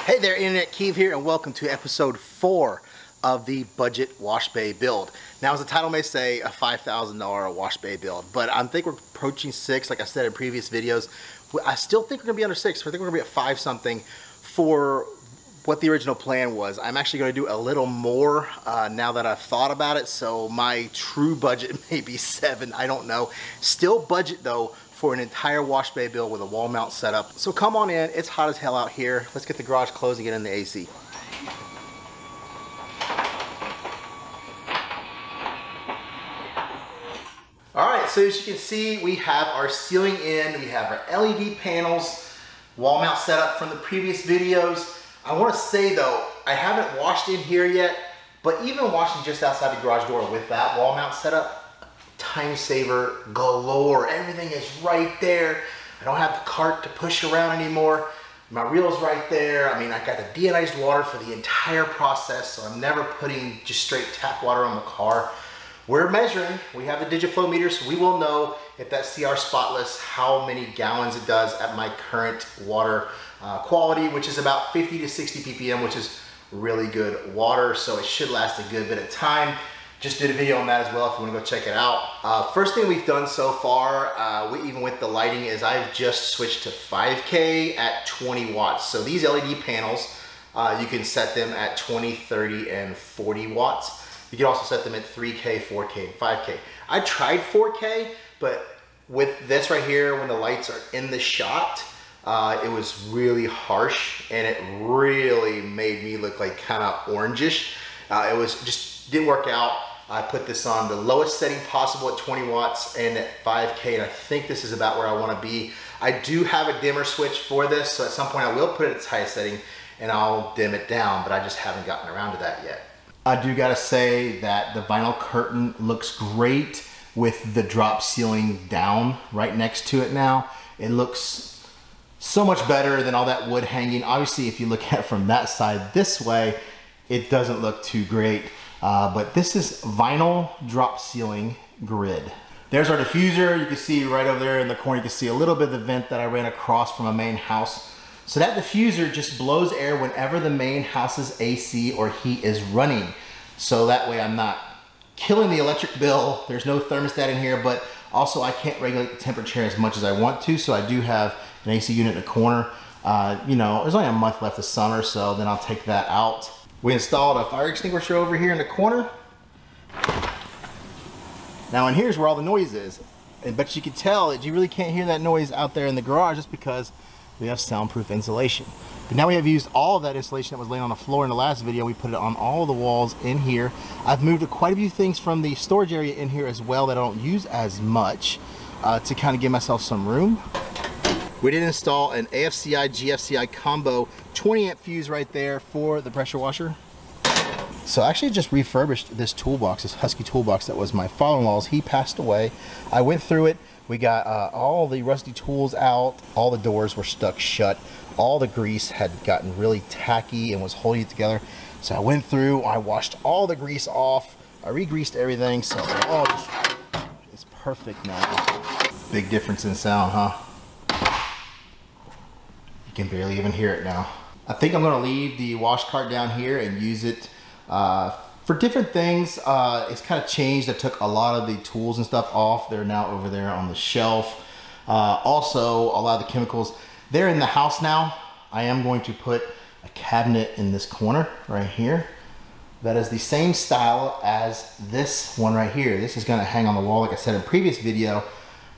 Hey there, Internet Keeve here, and welcome to episode 4 of the budget wash bay build. Now, as the title may say, a $5,000 wash bay build, but I think we're approaching 6, like I said in previous videos. I still think we're gonna be under 6. I think we're gonna be at 5 something for what the original plan was. I'm actually gonna do a little more now that I've thought about it, so my true budget may be 7, I don't know. Still budget though, for an entire wash bay build with a wall mount setup. So come on in, it's hot as hell out here. Let's get the garage closed and get in the AC. All right, so as you can see, we have our ceiling in, we have our LED panels, wall mount setup from the previous videos. I wanna say though, I haven't washed in here yet, but even washing just outside the garage door with that wall mount setup, time saver galore. Everything is right there. I don't have the cart to push around anymore. My reel's right there. I mean, I got the deionized water for the entire process, so I'm never putting just straight tap water on the car. We're measuring. We have the Digiflow meter, so we will know if that CR spotless, how many gallons it does at my current water quality, which is about 50 to 60 ppm, which is really good water, so it should last a good bit of time. Just did a video on that as well if you want to go check it out. First thing we've done so far, even with the lighting, is I've just switched to 5K at 20 watts. So these LED panels, you can set them at 20, 30, and 40 watts. You can also set them at 3K, 4K, and 5K. I tried 4K, but with this right here, when the lights are in the shot, it was really harsh and it really made me look like kind of orangish. It was just didn't work out. I put this on the lowest setting possible at 20 watts and at 5K, and I think this is about where I want to be. I do have a dimmer switch for this, so at some point I will put it at its highest setting and I'll dim it down, but I just haven't gotten around to that yet. I do gotta say that the vinyl curtain looks great with the drop ceiling down right next to it now. It looks so much better than all that wood hanging. Obviously, if you look at it from that side this way, it doesn't look too great. But this is vinyl drop ceiling grid. There's our diffuser. You can see right over there in the corner, you can see a little bit of the vent that I ran across from a main house. So that diffuser just blows air whenever the main house's AC or heat is running. So that way I'm not killing the electric bill. There's no thermostat in here, but also I can't regulate the temperature as much as I want to. So I do have an AC unit in the corner. You know, there's only a month left of summer, so then I'll take that out. We installed a fire extinguisher over here in the corner. Now, and here's where all the noise is. But you can tell that you really can't hear that noise out there in the garage just because we have soundproof insulation. But now we have used all of that insulation that was laying on the floor in the last video. We put it on all of the walls in here. I've moved quite a few things from the storage area in here as well that I don't use as much to kind of give myself some room. We did install an AFCI GFCI combo 20 amp fuse right there for the pressure washer. So I actually just refurbished this toolbox, this Husky toolbox that was my father-in-law's. He passed away. I went through it. We got all the rusty tools out. All the doors were stuck shut. All the grease had gotten really tacky and was holding it together. So I went through, I washed all the grease off. I re-greased everything, so it's perfect now. Big difference in sound, huh? Can barely even hear it now. I think I'm gonna leave the wash cart down here and use it for different things. It's kind of changed. I took a lot of the tools and stuff off. They're now over there on the shelf. Also, a lot of the chemicals, they're in the house now. I am going to put a cabinet in this corner right here. That is the same style as this one right here. This is gonna hang on the wall, like I said in a previous video.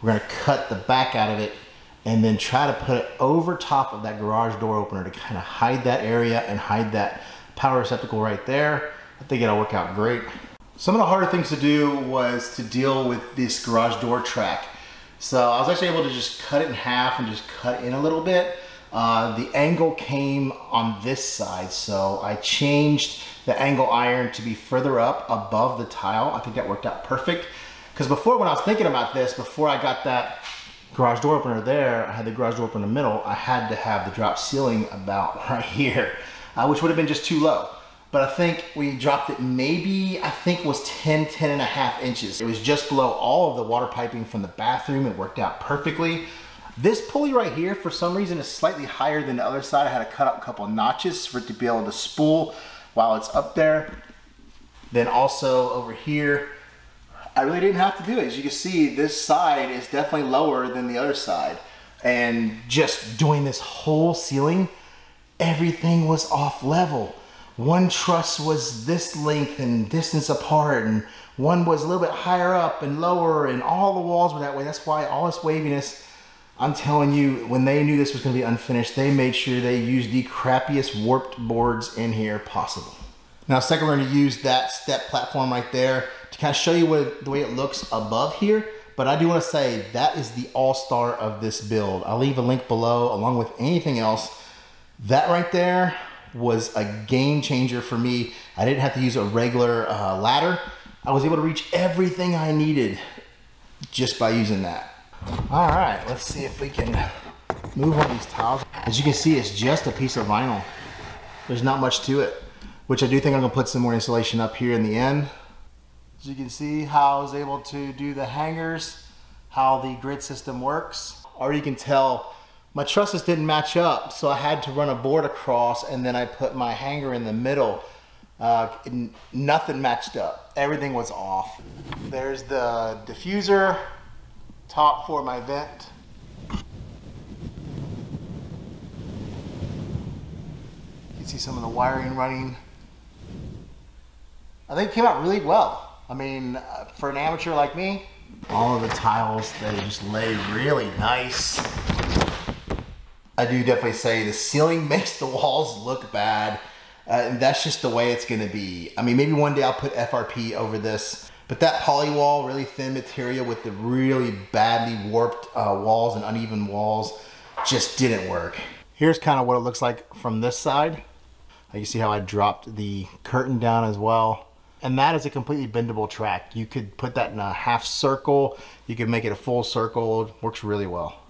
We're gonna cut the back out of it and then try to put it over top of that garage door opener to kind of hide that area and hide that power receptacle right there. I think it'll work out great. Some of the harder things to do was to deal with this garage door track. So I was actually able to just cut it in half and just cut in a little bit. The angle came on this side, so I changed the angle iron to be further up above the tile. I think that worked out perfect. Because before, when I was thinking about this, before I got that garage door opener there, I had the garage door opener in the middle, I had to have the drop ceiling about right here, which would have been just too low. But I think we dropped it maybe, I think was 10 and a half inches. It was just below all of the water piping from the bathroom. It worked out perfectly. This pulley right here, for some reason, is slightly higher than the other side. I had to cut out a couple of notches for it to be able to spool while it's up there. Then also over here, I really didn't have to do it. As you can see, this side is definitely lower than the other side. And just doing this whole ceiling, everything was off level. One truss was this length and distance apart, and one was a little bit higher up and lower, and all the walls were that way. That's why all this waviness, I'm telling you, when they knew this was gonna be unfinished, they made sure they used the crappiest warped boards in here possible. Now, second, we're gonna use that step platform right there to kind of show you the way it looks above here. But I do wanna say that is the all-star of this build. I'll leave a link below along with anything else. That right there was a game changer for me. I didn't have to use a regular ladder. I was able to reach everything I needed just by using that. All right, let's see if we can move on these tiles. As you can see, it's just a piece of vinyl. There's not much to it, which I do think I'm gonna put some more insulation up here in the end. As you can see how I was able to do the hangers, how the grid system works. Already you can tell my trusses didn't match up, so I had to run a board across, and then I put my hanger in the middle. Nothing matched up. Everything was off. There's the diffuser, top for my vent. You can see some of the wiring running. I think it came out really well. I mean, for an amateur like me, all of the tiles, they just lay really nice. I do definitely say the ceiling makes the walls look bad. And that's just the way it's gonna be. I mean, maybe one day I'll put FRP over this, but that PolyWall, really thin material with the really badly warped walls and uneven walls just didn't work. Here's kind of what it looks like from this side. You see how I dropped the curtain down as well. And that is a completely bendable track. You could put that in a half circle. You could make it a full circle. It works really well.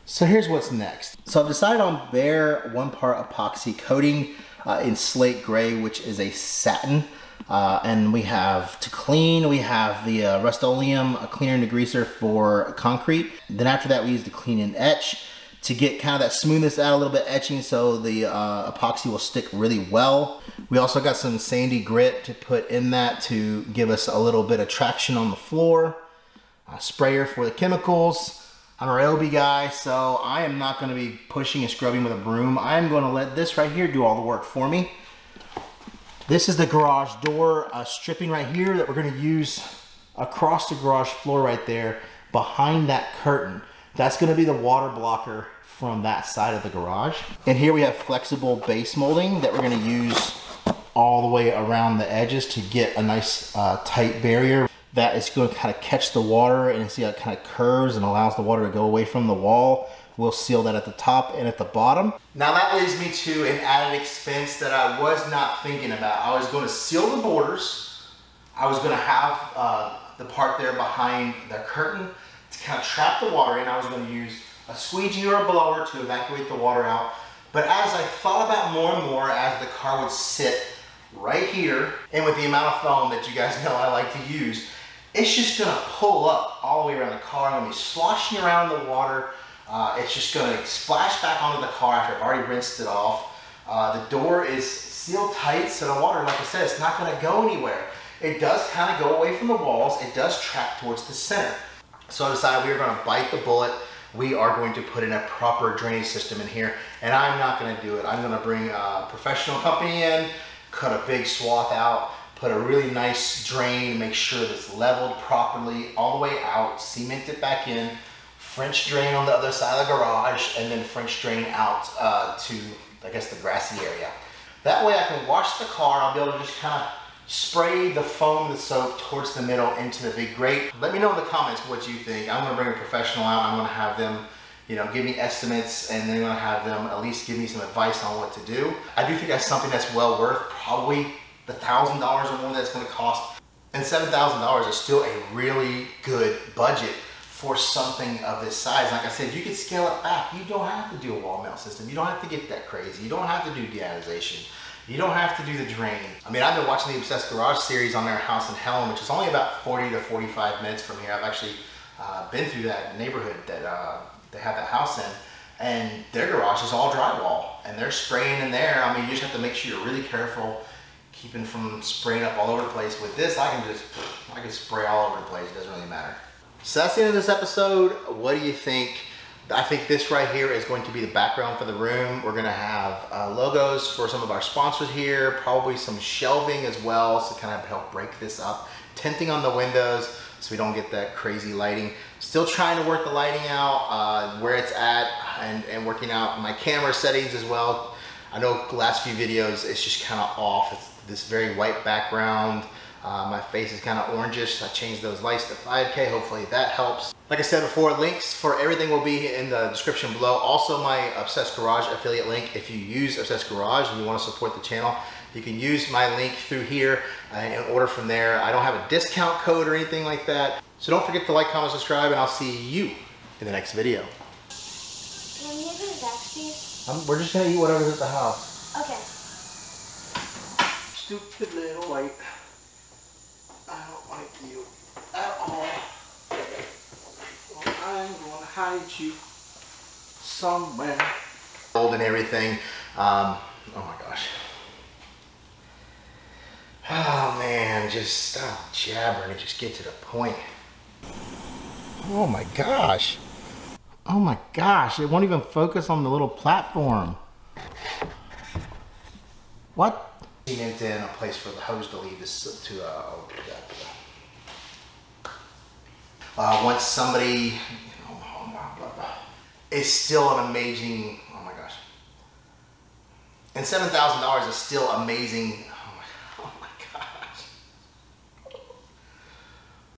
So here's what's next. So I've decided on bare 1-part epoxy coating in slate gray, which is a satin. And we have to clean, we have the Rust-Oleum cleaner and degreaser for concrete. Then after that, we use the clean and etch to get kind of that smoothness out, a little bit etching so the epoxy will stick really well. We also got some sandy grit to put in that to give us a little bit of traction on the floor. A sprayer for the chemicals. I'm a Ryobi guy, so I am not gonna be pushing and scrubbing with a broom. I'm gonna let this right here do all the work for me. This is the garage door stripping right here that we're gonna use across the garage floor right there behind that curtain. That's gonna be the water blocker from that side of the garage. And here we have flexible base molding that we're gonna use all the way around the edges to get a nice tight barrier. That is going to kind of catch the water, and see how it kind of curves and allows the water to go away from the wall. We'll seal that at the top and at the bottom. Now that leads me to an added expense that I was not thinking about. I was going to seal the borders. I was going to have the part there behind the curtain to kind of trap the water in. I was going to use a squeegee or a blower to evacuate the water out. But as I thought about more and more, as the car would sit right here, and with the amount of foam that you guys know I like to use, it's just gonna pull up all the way around the car. I'm gonna be sloshing around the water. It's just gonna splash back onto the car after I've already rinsed it off. The door is sealed tight, so the water, like I said, it's not gonna go anywhere. It does kind of go away from the walls. It does track towards the center. So I decided we were gonna bite the bullet. We are going to put in a proper drainage system in here, and I'm not gonna do it. I'm gonna bring a professional company in, cut a big swath out, put a really nice drain, make sure that it's leveled properly all the way out, cement it back in, French drain on the other side of the garage, and then French drain out to, I guess, the grassy area. That way I can wash the car. I'll be able to just kind of spray the foam, the soap towards the middle into the big grate. Let me know in the comments what you think. I'm gonna bring a professional out. I'm gonna have them, you know, give me estimates, and then I'm gonna have them at least give me some advice on what to do. I do think that's something that's well worth probably the $1,000 or more that's gonna cost. And $7,000 is still a really good budget for something of this size. Like I said, you can scale it back. You don't have to do a wall mount system. You don't have to get that crazy. You don't have to do deionization. You don't have to do the drain. I mean, I've been watching the Obsessed Garage series on their house in Helen, which is only about 40 to 45 minutes from here. I've actually been through that neighborhood that they have that house in, and their garage is all drywall, and they're spraying in there. I mean, you just have to make sure you're really careful, keeping from spraying up all over the place. With this, I can spray all over the place. It doesn't really matter. So that's the end of this episode. What do you think? I think this right here is going to be the background for the room. We're gonna have logos for some of our sponsors here, probably some shelving as well, so kind of help break this up. Tinting on the windows so we don't get that crazy lighting. Still trying to work the lighting out, where it's at, and working out my camera settings as well. I know the last few videos, it's just kind of off. It's this very white background. My face is kind of orangish. I changed those lights to 5K. Hopefully that helps. Like I said before, links for everything will be in the description below. Also my Obsessed Garage affiliate link. If you use Obsessed Garage and you want to support the channel, you can use my link through here and order from there. I don't have a discount code or anything like that. So don't forget to like, comment, subscribe, and I'll see you in the next video. Can we have a Zaxby's? We're just gonna eat whatever's at the house. Okay. Stupid little white. I don't like you at all. Well, I'm gonna hide you somewhere. Old and everything. Oh my gosh. Oh man, just stop jabbering and just get to the point. Oh my gosh. Oh my gosh, it won't even focus on the little platform. What? Cement in a place for the hose to lead this to once somebody, it's still an amazing, oh my gosh. And $7,000 is still amazing